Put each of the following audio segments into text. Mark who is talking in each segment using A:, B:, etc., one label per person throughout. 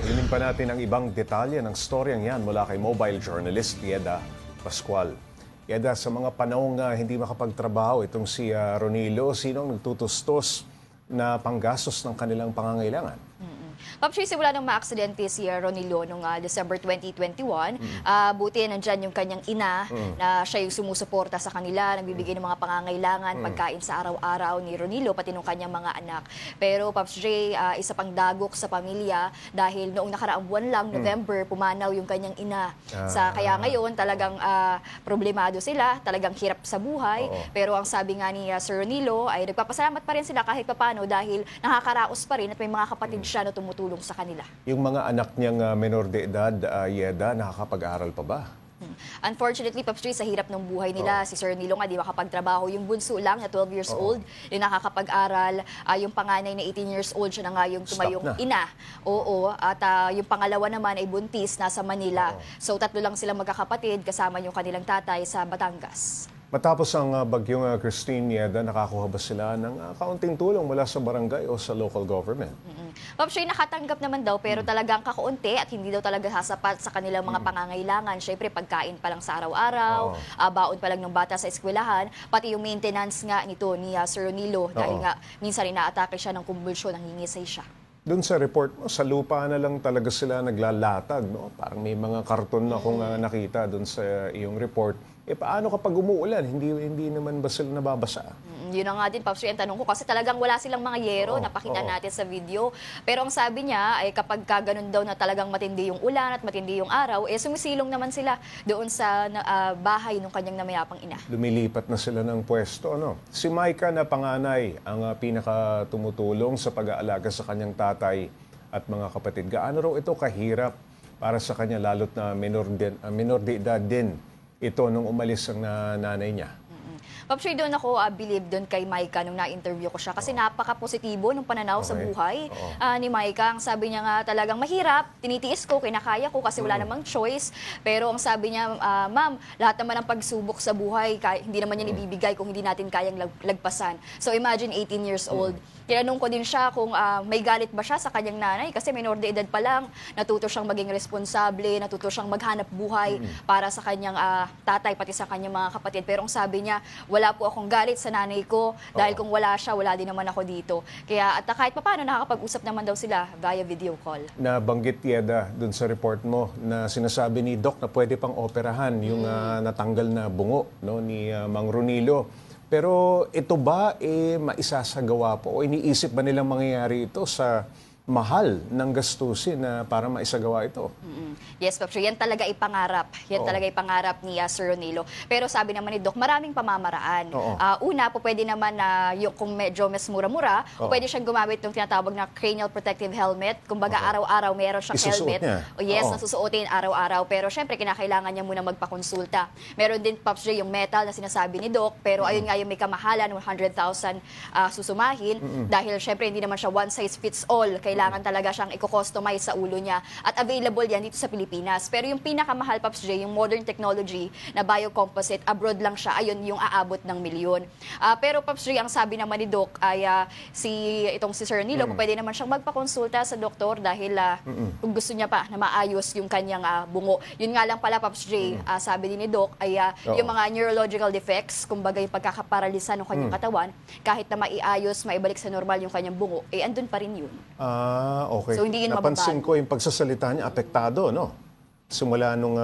A: Hinin pa natin ang ibang detalye ng storyang yan mula kay mobile journalist Yeda Pascual. Yeda, sa mga panahong hindi makapagtrabaho itong si Ronilo, sinong nagtutustos na panggastos ng kanilang pangangailangan?
B: Paps, simula nang ma-aksidente si Ronilo noong December 2021, buti nandyan yung kanyang ina na siya yung sumusuporta sa kanila, nagbibigay ng mga pangangailangan, pagkain sa araw-araw ni Ronilo, pati ng kanyang mga anak. Pero Paps J, isa pang dagok sa pamilya dahil noong nakaraang buwan lang, November, pumanaw yung kanyang ina. Kaya ngayon talagang problemado sila, talagang hirap sa buhay. Pero ang sabi nga ni Sir Ronilo ay nagpapasalamat pa rin sila kahit papano dahil nakakaraos pa rin at may mga kapatid siya na tumutulong sa kanila.
A: Yung mga anak niyang menor de edad, Yeda, nakakapag-aral pa ba?
B: Unfortunately, Paps J, sa hirap ng buhay nila, si Sir Nilo nga di makapagtrabaho. Yung bunso lang na 12 years old, yung nakakapag-aral. Yung panganay na 18 years old, siya na nga yung tumayong ina. Oo, at yung pangalawa naman ay buntis, nasa Manila. So tatlo lang silang magkakapatid, kasama yung kanilang tatay sa Batangas.
A: Matapos ang bagyong Christine, Yeda, nakakuha ba sila ng kaunting tulong mula sa barangay o sa local government?
B: Paps J, nakatanggap naman daw pero talagang kakaunti at hindi daw talaga sasapat sa kanilang mga pangangailangan. Siyempre, pagkain pa lang sa araw-araw, baon pa lang ng bata sa eskwelahan, pati yung maintenance nga nito ni Sir Ronilo dahil nga minsan rin naatake siya ng kumbulsyon, nangingisay siya.
A: Doon sa report mo, sa lupa na lang talaga sila naglalatag, no? Parang may mga karton na akong nakita doon sa iyong report. Paano kapag umuulan? Hindi naman ba sila nababasa?
B: Yun na nga din, Paps Ray, ang tanong ko kasi talagang wala silang mga yero, napakita natin sa video. Pero ang sabi niya ay kapag ganun daw na talagang matindi yung ulan at matindi yung araw, sumisilong naman sila doon sa bahay ng kanyang namayapang ina.
A: Lumilipat na sila ng pwesto, no? Si Micah na panganay ang pinakatumutulong sa pag-aalaga sa kanyang tatay at mga kapatid. Gaano raw ito kahirap para sa kanya, lalo't na minor de edad din ito nung umalis ang nanay niya?
B: Paps Ray, doon ako believe doon kay Micah nung na-interview ko siya kasi napaka-positibo nung pananaw sa buhay ni Micah. Ang sabi niya nga talagang mahirap, tinitiis ko, kinakaya ko kasi wala namang choice. Pero ang sabi niya, ma'am, lahat naman ng pagsubok sa buhay, hindi naman yan ibibigay kung hindi natin kayang lagpasan. So imagine 18 years old. Tinanong ko din siya kung may galit ba siya sa kanyang nanay kasi minor de edad pa lang, natuto siyang maging responsable, natuto siyang maghanap buhay para sa kanyang tatay pati sa kanyang mga kapatid. Pero ang sabi niya, wala po akong galit sa nanay ko dahil kung wala siya, wala din naman ako dito. Kaya at kahit papaano nakakapag-usap naman daw sila via video call.
A: Nabanggit, Yeda, dun sa report mo na sinasabi ni Doc na pwede pang operahan yung natanggal na bungo, no, ni Mang Ronilo. Pero ito ba maisasagawa po o iniisip ba nilang mangyayari ito sa mahal ng gastusin na para maisagawa ito?
B: Yes, Paps Ray, yan talaga ipangarap. Yan talaga ipangarap ni Sir Ronilo. Pero sabi naman ni Doc, maraming pamamaraan. Una, po pwede naman na kung medyo mas mura-mura, pwede siyang gumamit ng tinatawag na cranial protective helmet. Kumbaga araw-araw meron siyang helmet. Yes, nasusuotin araw-araw. Pero syempre, kinakailangan niya muna magpakonsulta. Meron din, Paps Ray, yung metal na sinasabi ni Doc. Pero ayun nga yung may kamahalan, 100,000 susumahin. Dahil syempre, hindi naman siya one size fits all. Kailangan talaga siyang i-customize sa ulo niya. At available yan dito sa Pilipinas. Pero yung pinakamahal, Paps J, yung modern technology na biocomposite, abroad lang siya, ayun yung aabot ng milyon. Pero Paps J, ang sabi naman ni Doc ay itong si Sir Nilo, pwede naman siyang magpakonsulta sa doktor dahil kung gusto niya pa na maayos yung kanyang bungo. Yun nga lang pala, Paps J, sabi din ni Doc ay yung mga neurological defects, kumbaga yung pagkakaparalisa ng kanyang katawan, kahit na maiayos, maibalik sa normal yung kanyang bungo, andun pa rin yun.
A: Okay.
B: So, hindi yun
A: Napansin ko yung pagsasalita niya, apektado, no? Simula nung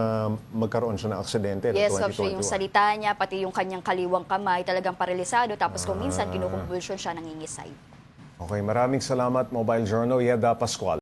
A: magkaroon siya ng aksidente noong
B: Yes,
A: 2021.
B: yung salita niya, pati yung kanyang kaliwang kamay, talagang paralisado. Tapos kung minsan, kinukumbulsyon siya, nangingisay.
A: Okay, maraming salamat, Mobile Journal, Yeda Pascual.